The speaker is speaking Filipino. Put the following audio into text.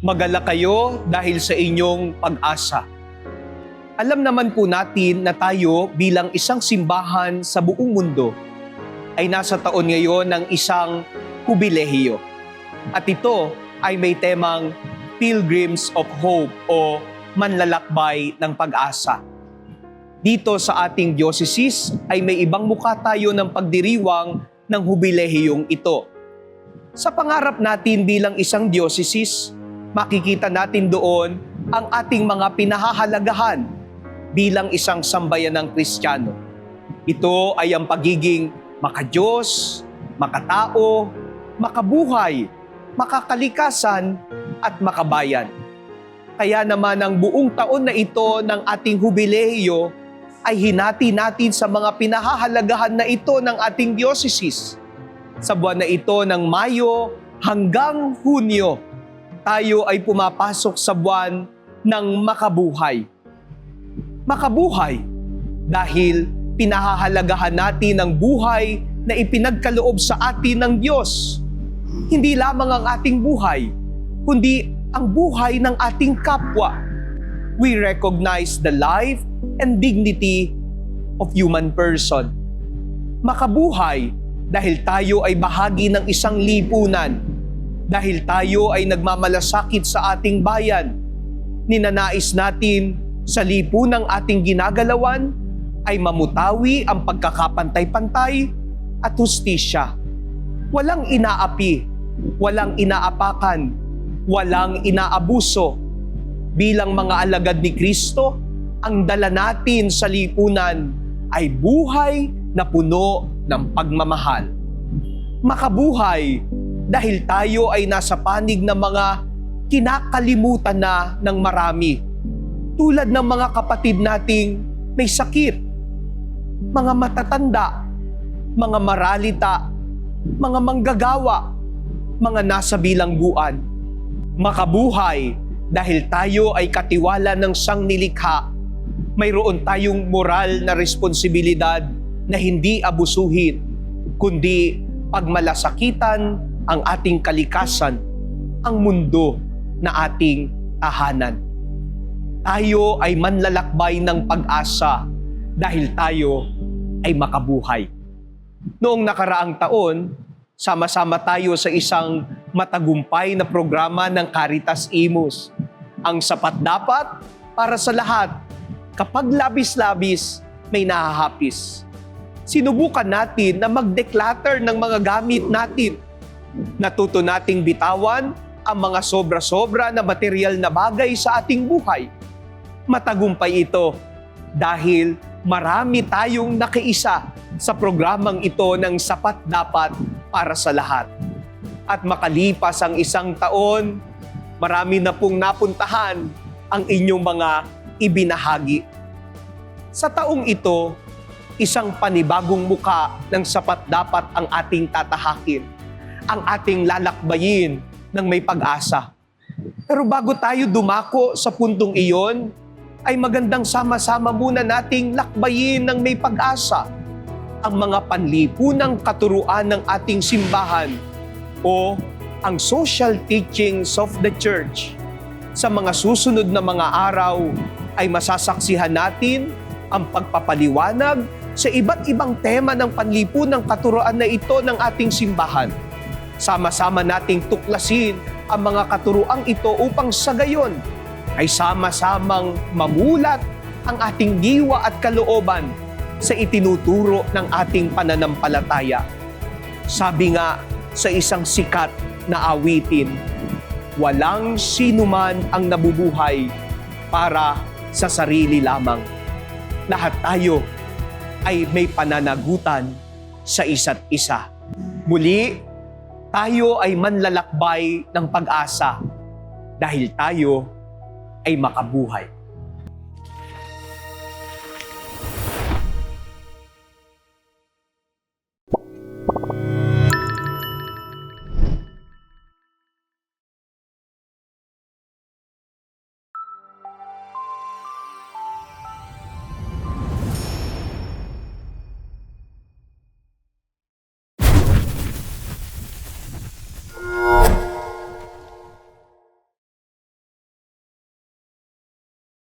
Magalak kayo dahil sa inyong pag-asa. Alam naman po natin na tayo bilang isang simbahan sa buong mundo ay nasa taon ngayon ng isang hubilehiyo. At ito ay may temang Pilgrims of Hope o Manlalakbay ng Pag-asa. Dito sa ating diocese ay may ibang mukha tayo ng pagdiriwang ng hubilehiyong ito. Sa pangarap natin bilang isang diocese, makikita natin doon ang ating mga pinahahalagahan bilang isang sambayanang Kristiyano. Ito ay ang pagiging makadiyos, makatao, makabuhay, makakalikasan, at makabayan. Kaya naman ang buong taon na ito ng ating hubilehiyo ay hinati natin sa mga pinahahalagahan na ito ng ating diocese. Sa buwan na ito ng Mayo hanggang Hunyo, tayo ay pumapasok sa buwan ng makabuhay. Makabuhay dahil pinahahalagahan natin ang buhay na ipinagkaloob sa atin ng Diyos. Hindi lamang ang ating buhay, kundi ang buhay ng ating kapwa. We recognize the life and dignity of human person. Makabuhay dahil tayo ay bahagi ng isang lipunan. Dahil tayo ay nagmamalasakit sa ating bayan, ninanais natin sa lipunang ating ginagalawan ay mamutawi ang pagkakapantay-pantay at hustisya. Walang inaapi, walang inaapakan, walang inaabuso. Bilang mga alagad ni Kristo, ang dala natin sa lipunan ay buhay na puno ng pagmamahal. Makabuhay dahil tayo ay nasa panig ng mga kinakalimutan na ng marami. Tulad ng mga kapatid nating may sakit, mga matatanda, mga maralita, mga manggagawa, mga nasa bilangguan. Makabuhay dahil tayo ay katiwala ng sangnilikha. Mayroon tayong moral na responsibilidad na hindi abusuhin, kundi pagmalasakitan ang ating kalikasan, ang mundo na ating tahanan. Tayo ay manlalakbay ng pag-asa dahil tayo ay makabuhay. Noong nakaraang taon, sama-sama tayo sa isang matagumpay na programa ng Caritas Imus. Ang sapat dapat para sa lahat. Kapag labis-labis, may nahahapis. Sinubukan natin na mag-declutter ng mga gamit natin. Natuto nating bitawan ang mga sobra-sobra na material na bagay sa ating buhay. Matagumpay ito dahil marami tayong nakiisa sa programang ito ng sapat dapat para sa lahat. At makalipas ang isang taon, marami na pong napuntahan ang inyong mga ibinahagi. Sa taong ito, isang panibagong muka ng sapat dapat ang ating tatahakin, ang ating lalakbayin ng may pag-asa. Pero bago tayo dumako sa puntong iyon, ay magandang sama-sama muna nating lakbayin ng may pag-asa ang mga panlipunang katuruan ng ating simbahan o ang social teachings of the Church. Sa mga susunod na mga araw ay masasaksihan natin ang pagpapaliwanag sa iba't ibang tema ng panlipunang katuruan na ito ng ating simbahan. Sama-sama nating tuklasin ang mga katuruang ito upang sa gayon ay sama-samang mamulat ang ating diwa at kalooban sa itinuturo ng ating pananampalataya. Sabi nga sa isang sikat na awitin, walang sinuman ang nabubuhay para sa sarili lamang. Lahat tayo ay may pananagutan sa isa't isa. Muli, tayo ay manlalakbay ng pag-asa dahil tayo ay makabuhay.